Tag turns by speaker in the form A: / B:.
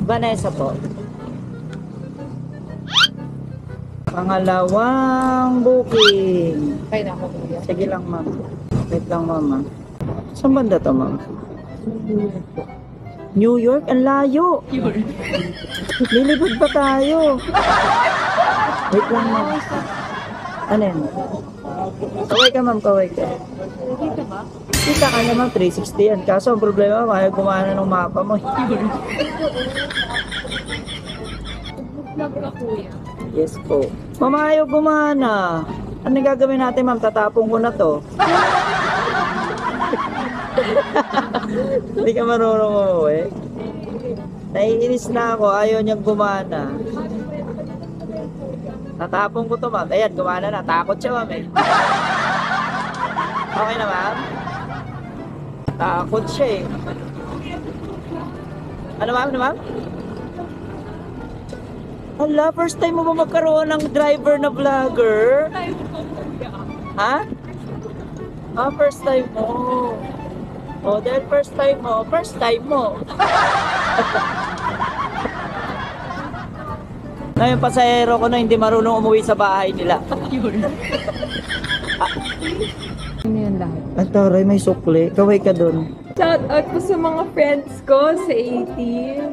A: Vanessa po. Pangalawang booking.
B: Kaya na ako kuya.
A: Sige lang, ma'am. Wait lang, ma'am. Saan banda to, ma'am? New York? Ang layo. Lilibad pa tayo. Wait lang, ma'am. Ano yan? Kaway ka, ma'am. Kaway ka.
B: Dito ba?
A: Kita ka naman, 360 yan. Kaso ang problema, kaya gumana ng mapa mo.
B: Vlog ka kuya.
A: Yes po. Ma'am, ayaw gumana. Ano gagawin natin, ma'am? Tatapong ko na to. Hindi ka marunong umuwi. Naiinis na ako. Ayaw niyang gumana. Tatapong ko to, ma'am. Ayan, gumana na. Takot siya, ma'am eh. Okay na, ma'am? Takot siya eh. Ano, ma'am? Ano, ma'am? Hala, first time mo ba magkaroon ng driver na vlogger? Ha? Ah, first time mo. Oh, dahil first time mo. Ngayon, pasahero ko na hindi marunong umuwi sa bahay nila.
B: Ano yun lahat?
A: Ang taray, may sukli. Kaway ka dun.
B: Shout out po sa mga friends ko sa 18.